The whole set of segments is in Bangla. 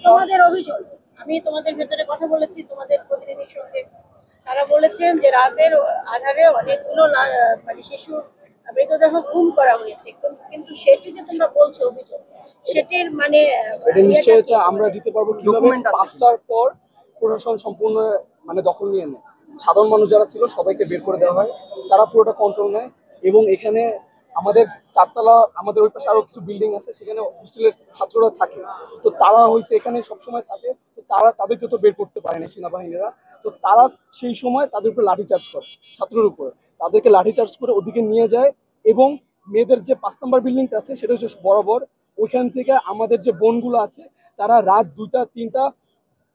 তোমাদের অভিযোগ, আমি তোমাদের ভেতরে কথা বলেছি তোমাদের প্রতিনিধির সঙ্গে, তারা বলেছেন যে রাতের আধারে অনেকগুলো মানে শিশুর মৃতদেহ গুম করা হয়েছে, কিন্তু সেটি যে তোমরা বলছো অভিযোগ, সেটির মানে এটা নিশ্চয়তা আমরা দিতে পারবো কিভাবে 5টার পর প্রশাসন সম্পূর্ণ মানে দখল নিয়ে নেয়। সাধারণ মানুষ যারা ছিল সবাইকে বের করে দেওয়া হয়, তারা পুরোটা কন্ট্রোল নেয়। এবং এখানে আমাদের 4তলা, আমাদের ওই পাশে আরো কিছু বিল্ডিং আছে, সেখানে হোস্টেলের ছাত্ররা থাকে। তো তারা হয়েছে এখানে সবসময় থাকে, তো তারা তাদেরকে তো বের করতে পারে না সেনাবাহিনীরা। তো তারা সেই সময় তাদের উপর লাঠিচার্জ করে, ছাত্রের উপরে তাদেরকে লাঠিচার্জ করে ওদিকে নিয়ে যায়। এবং মেয়েদের যে 5 নম্বর বিল্ডিংটা আছে সেটা হচ্ছে বরাবর, ওইখান থেকে আমাদের যে বোনগুলো আছে তারা রাত 2টা 3টা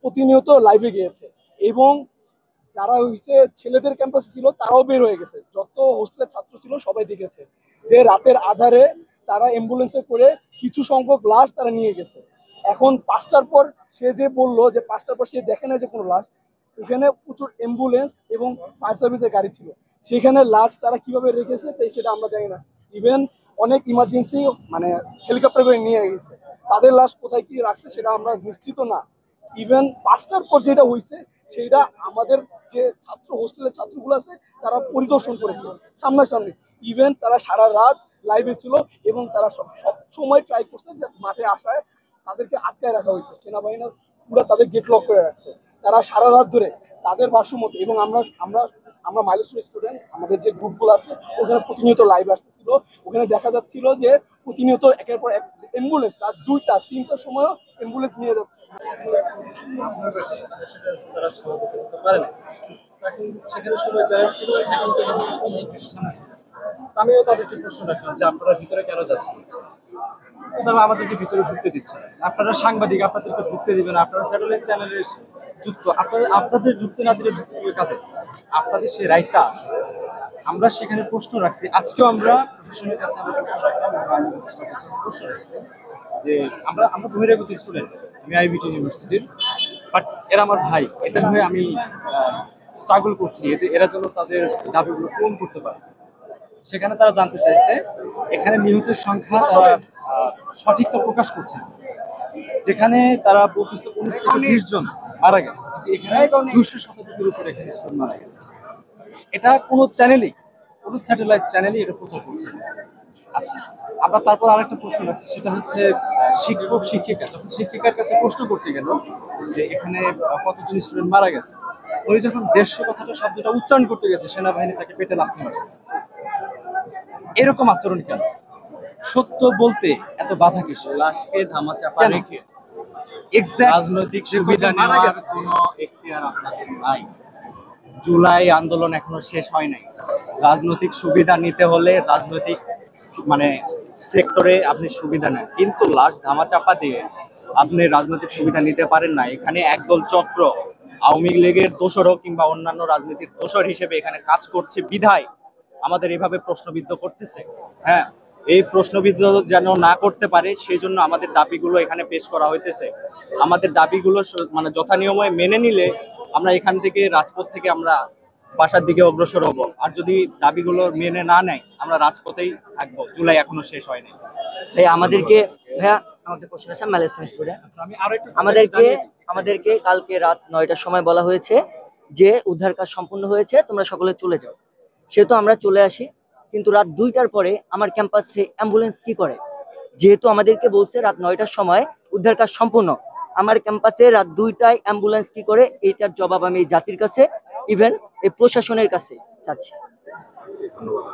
প্রতিনিয়ত লাইভে গিয়েছে। এবং যারা হইছে ছেলেদের ক্যাম্পাসে ছিল তারাও বের হয়ে গেছে, যত হোস্টেলের ছাত্র ছিল সবাই দেখেছে যে রাতের আধারে তারা অ্যাম্বুলেন্সে করে কিছু সংখ্যক লাশ তারা নিয়ে গেছে। এখন 5টার পর সে যে বললো যে 5টার পর সে দেখে না যে কোনো লাশ, এখানে প্রচুর অ্যাম্বুলেন্স এবং ফায়ার সার্ভিসের গাড়ি ছিল, সেখানে লাশ তারা কিভাবে রেখেছে তাই সেটা আমরা জানি না। ইভেন অনেক ইমার্জেন্সি মানে হেলিকপ্টার করে নিয়ে গেছে, তাদের লাশ কোথায় কি রাখছে সেটা আমরা নিশ্চিত না। ইভেন 5টার পর যেটা হয়েছে সেটা আমাদের যে ছাত্র হোস্টেলের ছাত্রগুলো আছে তারা পরিদর্শন করেছে সামনাসামনি। ইভেন তারা সারা রাত লাইভে ছিল এবং তারা সব সময় ট্রাই করছে যে মাঠে আসায় তাদেরকে আটকায় রাখা হয়েছে, সেনাবাহিনী পুরো তাদের গেট লক করে রাখছে। তারা সারা রাত ধরে তাদের ভাষ্য মতো, এবং আমরা আমরা আমরা মাইলস্টোন স্টুডেন্ট, আমাদের যে গ্রুপগুলো আছে ওখানে প্রতিনিয়ত লাইভ আসতেছিল, ওখানে দেখা যাচ্ছিল যে প্রতিনিয়ত একের পর এক অ্যাম্বুলেন্স রাত 2টা 3টার সময় অ্যাম্বুলেন্স নিয়ে যাচ্ছে। তারা সভাপতি হতে পারে না, সেখানে সবাই যারা ছিল এখন সামনে ছিল। আমিও তাদেরকে প্রশ্ন রাখলাম যে আপনারা ভিতরে কেন যাচ্ছেন, তারা আমাদেরকে ভিতরে ঢুকতে দিচ্ছে না। আপনারা সাংবাদিক, আপনাদেরকে ঢুকতে দিবেন, আপনারা স্যাটেলাইট চ্যানেলে যুক্ত, আপনাদের ঢুকতে না দিলে ঢুকতে কাদের, আপনাদের সেই রাইটটা আছে। আমরা সেখানে প্রশ্ন রাখছি, আজকেও আমরা প্রশাসনের কাছে আমরা প্রশ্ন রাখলাম, প্রশ্ন রাখছি যে আমরা আমরা বহিরাগত স্টুডেন্ট, আমি আইবিটি ইউনিভার্সিটির, বাট এরা আমার ভাই, এদের হয়ে আমি স্ট্রাগল করছি, এরা যেন তাদের দাবিগুলো পূরণ করতে পারে। সেখানে তারা জানতে চাইছে এখানে নিহতের সংখ্যা তারা সঠিকটা প্রকাশ করছে না। যেখানে তারা বলতেছে 19 থেকে 20 জন মারা গেছে, কিন্তু এখানে 200 শতাধিকের উপরে এখানে স্টুডেন্ট মারা গেছে। এটা কোনো চ্যানেলই, কোনো স্যাটেলাইট চ্যানেলই এটা প্রচার করছে না। আচ্ছা, আমরা তারপর আরেকটা প্রশ্ন রাখছি, সেটা হচ্ছে শিক্ষক শিক্ষিকা যখন শিক্ষিকার কাছে প্রশ্ন করতে গেল যে এখানে কতজন স্টুডেন্ট মারা গেছে, উনি যখন 150 কথাটা শব্দটা উচ্চারণ করতে গেছে সেনাবাহিনী তাকে পেটে লাথি মারছে। এরকম আচরণ কেন? সত্য বলতে এত বাধা কিসের? লাশকে ধামাচাপা রেখে রাজনৈতিক সুবিধা নেওয়ার কোনো এখতিয়ার আপনাদের নাই। জুলাই আন্দোলন এখনো শেষ হয় নাই। রাজনৈতিক সুবিধা নিতে হলে রাজনৈতিক মানে সেক্টরে আপনি সুবিধা নেন, কিন্তু লাশ ধামাচাপা দিয়ে আপনি রাজনৈতিক সুবিধা নিতে পারেন না। এখানে একদল চক্র আওয়ামী লীগের দোসর হোক কিংবা অন্যান্য রাজনীতির দোসর হিসেবে এখানে কাজ করছে বিধায় আমাদের এভাবে প্রশ্নবিদ্ধ করতেছে। হ্যাঁ, এই প্রশ্নবিদ্ধ যেন না করতে পারে সেই জন্য আমাদের দাবিগুলো এখানে পেশ করা হইতেছে। আমাদের দাবিগুলো মানে যথানিয়মে মেনে নিলে আমরা এখান থেকে রাজপথ থেকে আমরা বাসার দিকে অগ্রসর হব। আর যদি দাবিগুলো মেনে না নেয় আমরা রাজপথেই থাকবো। জুলাই এখনো শেষ হয়নি। ভাই আমাদেরকে, ভাইয়া আমাদের কোশ্চেন আছে মাইলস্টোন স্টুডেন্ট, আমাদেরকে কালকে রাত 9টার সময় বলা হয়েছে যে উদ্ধার কাজ সম্পূর্ণ হয়েছে, তোমরা সকলে চলে যাও। সেহেতু আমরা চলে আসি, কিন্তু রাত 2টার পরে আমার ক্যাম্পাসে অ্যাম্বুলেন্স কি করে? যেহেতু আমাদেরকে বলছে রাত 9টার সময় উদ্ধার কাজ সম্পূর্ণ, আমার ক্যাম্পাসে রাত 2টায় অ্যাম্বুলেন্স কি করে? এইটার জবাব আমি জাতির কাছে, ইভেন এই প্রশাসনের কাছে চাচ্ছি। ধন্যবাদ।